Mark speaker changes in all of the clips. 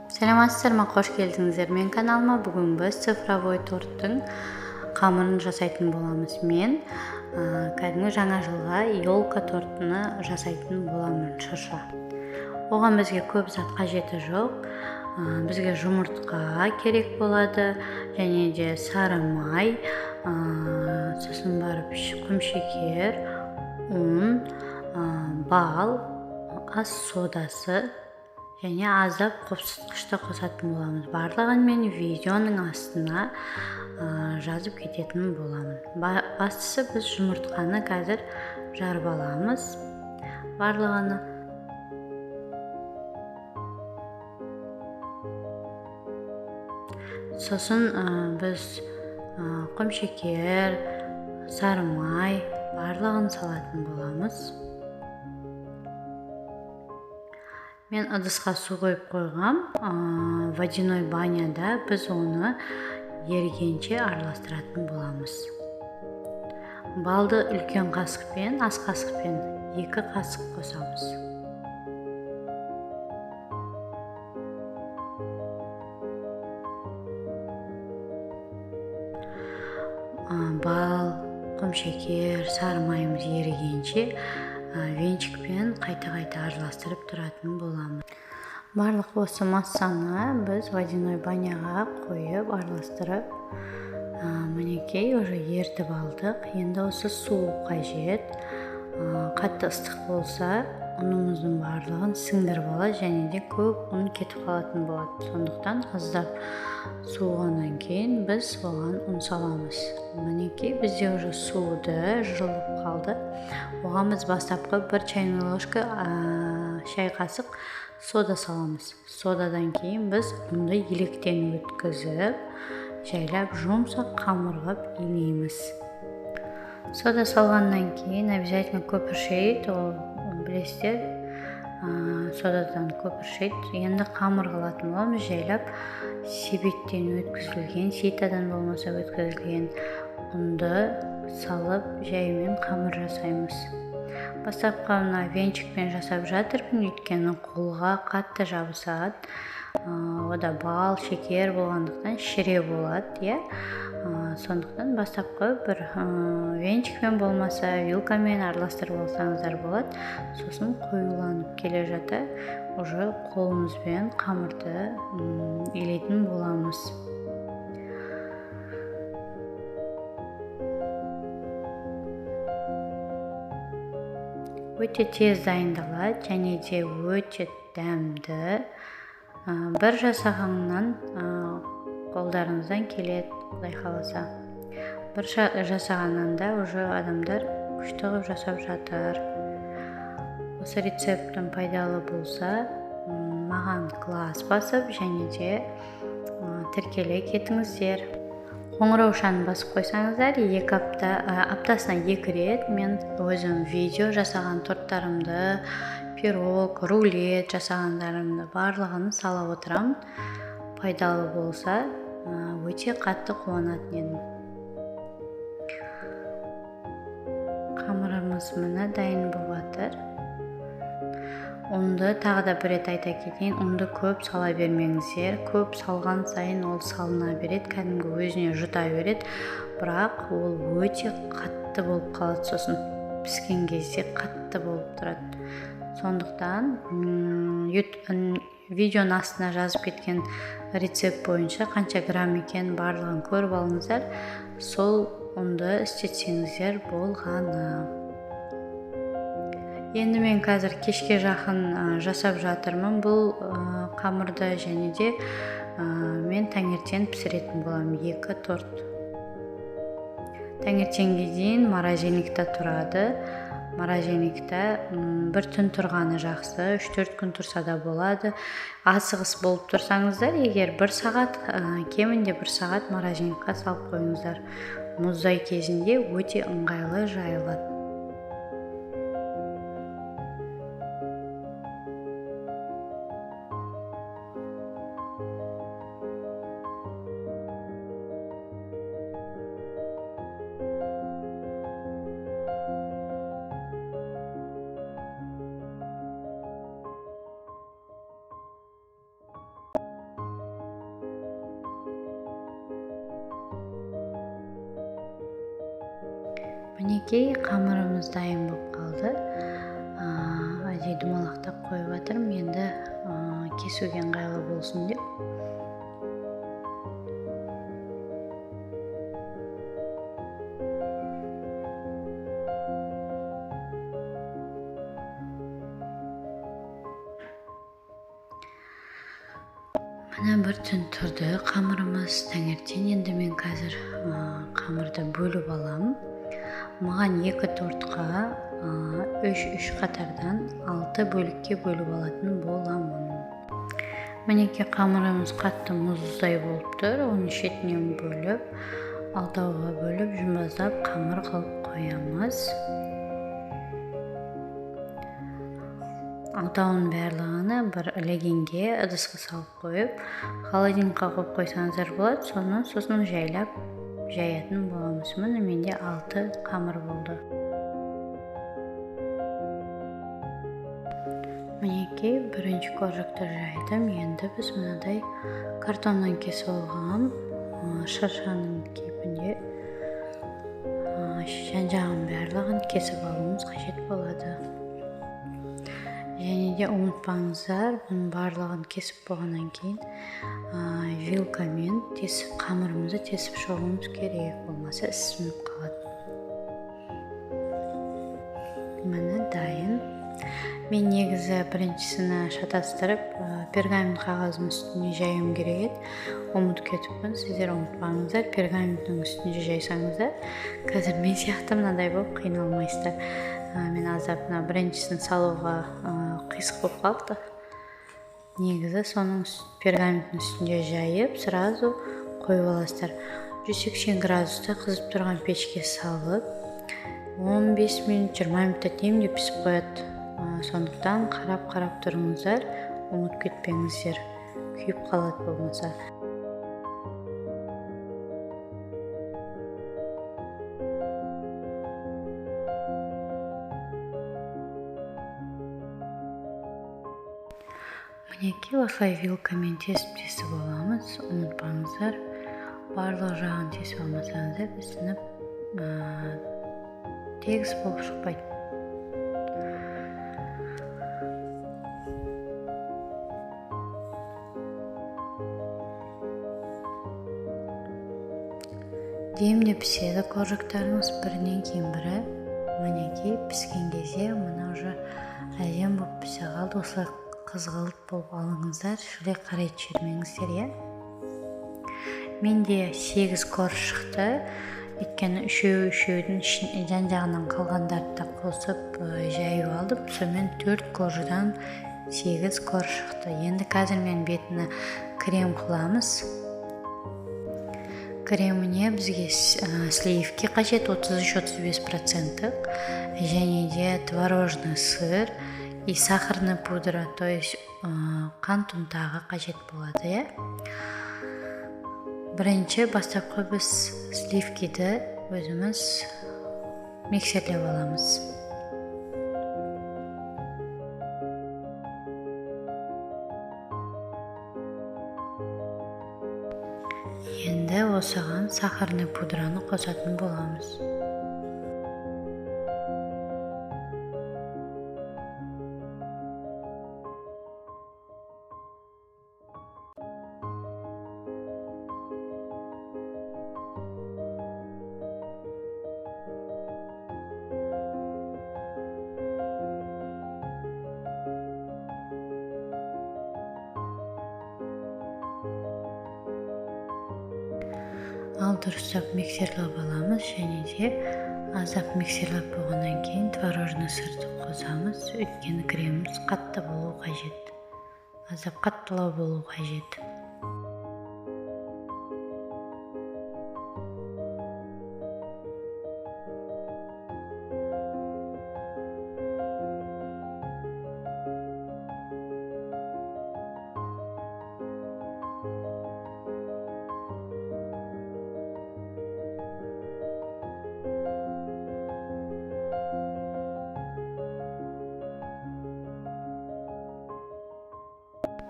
Speaker 1: Саламатсыздарма, қош келдіңіздер менің каналыма. Бүгін біз цифровой торттың қамырын жасайтын боламыз. Мен кәдімгі жаңа жылға елка тортыны жасайтын боламын, шырша. Оған бізге көп зат қажеті жоқ. Бізге жұмыртқа керек болады, және де сары май, сосын барып құмшекер, ұн, бал, ас содасы және аздап қопсытқышты қосатын боламыз. Барлығын мен видеоның астына жазып кететін боламын. Бастысы біз жұмыртқаны қазір жарып аламыз. Барлығыны сосын біз құмшекер, сары май барлығын салатын боламыз. Мен ыдысқа су қойып қойғам. Водяной баняда біз оны ергенше араластыратын боламыз. Балды үлкен қасықпен, ас қасықпен 2 қасық қосамыз. Бал, құмшекер, сары майымыз ерігенше венчикпен қайта-қайта араластырып тұратын боламыз. Барлық осы массаны біз водяной баняға қойып араластырып, мінекей уже ертіп алдық. Енді осы су қажет. Қатты ыстық болса, ұнымыздың барлығын сіңдіріп алады және де көп ұн кетіп қалатын болады. Сондықтан аздап суығаннан кейін біз оған ұн саламыз. Мінекей бізде уже суды жылып қалды. Оған біз бастапқы 1 чайный ложка шай қасық сода саламыз. Содадан кейін біз ұнды електен өткізіп, жайлап жұмсақ қамыр қылып илейміз. Сода салғаннан кейін обязательно көпіршейді, ол білесіздер, содадан көпіршейді. Енді қамыр қылатын боламыз. Жайлап себеттен өткізілген, ситадан болмаса өткізілген ұнды салып, жаймен қамыр жасаймыз. Бастапқы венчикпен жасап жатырмын, өйткені қолға қатты жабысады. Ода бал, шекер болғандықтан шіре болады, сондықтан бастапқы бір венчикпен болмаса вилкамен араластырып алсаңыздар болады. Сосын қоюланып келе жата уже қолымызбен қамырды илейтін боламыз. Өте тез дайындалады және де өте дәмді. Бір жасағаннан қолдарыңыздан келеді, Құдай қаласа. Бір жасағаннан да уже адамдар күшті қылып жасап жатыр. Осы рецептің пайдалы болса, маған класс басып және де тіркеле кетіңіздер. Қоңыраушаны басып қойсаңыздар, аптасына 2 рет мен өзім видео жасаған торттарымды, пирог, рулет жасағандарымды барлығын сала отырам. Пайдалы болса, өте қатты қуанатын едім. Қамырымыз міне дайын болып жатыр. Ұнды тағы да бір рет айта кетейін, ұнды көп сала бермеңіздер. Көп салған сайын ол салына береді, кәдімгі өзіне жұта береді. Бірақ ол өте қатты болып қалады, сосын піскен кезде қатты болып тұрады. Сондықтан видеоның астына жазып кеткен рецепт бойынша қанша грамм екен барлығын көріп алыңыздар. Сол ұнды істетсеңіздер болғаны. Енді мен қазір кешке жақын жасап жатырмын бұл қамырды және де мен таңертең пісіретін болам 2 торт. Таңертеңге дейін морозильникта тұрады. Морозильникта 1 түн тұрғаны жақсы, 3-4 күн тұрса да болады. Асығыс болып тұрсаңыздар, егер 1 сағат, кемінде 1 сағат морозильникқа салып қойыңыздар. Мұздай кезінде өте ыңғайлы жайылады. Мінекей қамырымыз дайын болып қалды. Әжей думалақтап қойып жатырмын, енді кесуге ыңғайлы болсын деп. Мына бір түн тұрды қамырымыз, таңертең енді мен қазір қамырды бөліп аламын. Маған 2 тортқа 3 қатардан 6 бөлікке бөліп алатын боламын. Мінекей қамырымыз қатты мұздай болып тұр. Оның шетінен бөліп, 6-ға бөліп, жұмбаздап қамыр қылып қоямыз. 6-ның барлығын бір легенге, ыдысқа салып қойып, холодильникқа қойып қойсаңыздар болады. Сосын жайлап жаятын боламыз. Міне менде 6 қамыр болды. Мінекей бірінші коржықты жайдым. Енді біз мынадай картоннан кесіп алған шаршаның кейпінде жан-жағын барлығын кесіп алуымыз қажет болады. Және де ұмытпаңыздар, бұның барлығын кесіп болғаннан кейін вилкамен қамырымызды тесіп шығуымыз керек, болмаса сынып қалады. Міне дайын. Мен негізі біріншісіні шатастырып, пергамент қағаздың үстіне жаюым керек еді. Ұмытып кетіппін, сіздер ұмытпаңыздар, пергаменттің үстіне жайсаңыздар, қазір мен сияқты мынадай болып қиналмайсыздар. Мен аздап біріншісін салуға қисық болып қалды. Негізі соның пергаменттің үстінде жайып, сразу қойып аласыздар. 180 градуста қызып тұрған пешке салып, 15 минут, 20 минутта демде пісіп қояды. Сондықтан қарап тұрыңыздар, ұмытып кетпеңіздер, күйіп қалады болмаса. Мінекей осылай вилкамен тесіп аламыз. Ұмытпаңыздар, барлық жағын тесіп алмасаңыздар, сынып тегіс болып шықпайды. Демде піседі коржықтарыңыз бірінен кейін бірі. Мінекей піскен кезде мына уже әжем болып пісе қалды. Осылай қызғылт болып алыңыздар, шілей қарайтып жібермеңіздер, иә. Менде 8 корж шықты. Өйткені үшеудің жан-жағынан қалғандарды да қосып жайып алдым. Сонымен 4 корждан 8 корж шықты. Енді қазір мен бетіне крем қыламыз. Креміне бізге сливки қажет 33-35%, және де творожный сыр и сахарный пудра, то есть қант ұнтағы қажет болады. Бірінші бастапқы біз сливкиді өзіміз миксерлеп аламыз. Енді осыған сахарный пудраны қосатын боламыз. Ал дұрыстап миксерлеп аламыз, және де аздап миксерлеп болғаннан кейін творожный сырды қосамыз. Өйткені креміміз қатты болу қажет. Аздап қаттылау болу қажет.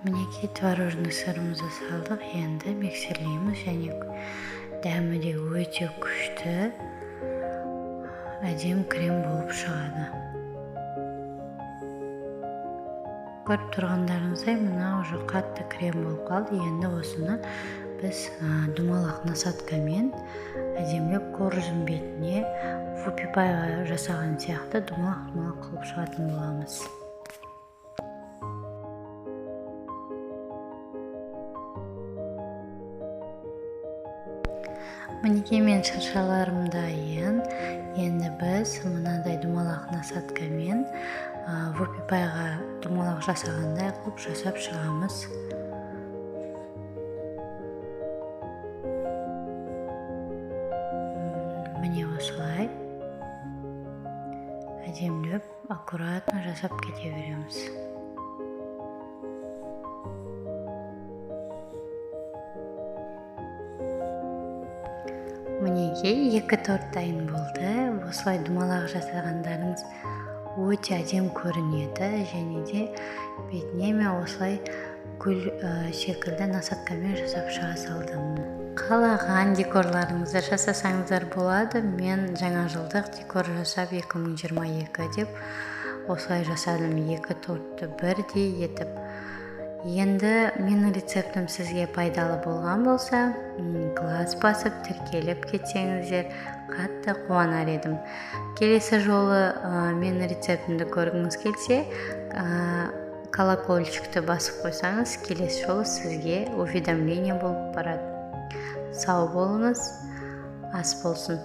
Speaker 1: Мінекей творожный сырымызды салдық, енді миксерлейміз, және дәмі де өте күшті. әдем крем болып шығады. Көріп тұрғандарыңыздай мына уже қатты крем болып қалды. Енді осыны біз думалақ насадкамен әдемілеп корждың бетіне вупипайға жасаған сияқты думалақ қылып шығатын боламыз. Мінекей мен шыршаларым дайын. Енді біз мынадай думалақ насадкамен вупипайға думалақ жасағандай қылып жасап шығамыз. Міне осылай әдемілеп аккуратно жасап кете береміз. Мінекей 2 торт дайын болды. Осылай думалақ жасағандарыңыз өте әдем көрінеді, және де бетіне мен осылай гүл секілді насадкамен жасап шыға салдым. Қалаған декорларыңызды жасасаңыздар болады. Мен жаңа жылдық декор жасап 2022 деп осылай жасадым. 2 тортты бірдей етіп. Енді менің рецептім сізге пайдалы болған болса, класс басып тіркеліп кетсеңіздер, қатты қуанар едім. Келесі жолы менің рецептімді көргіңіз келсе, колокольчикті басып қойсаңыз, келесі жолы сізге уведомление болып барады. Сау болыңыз, ас болсын.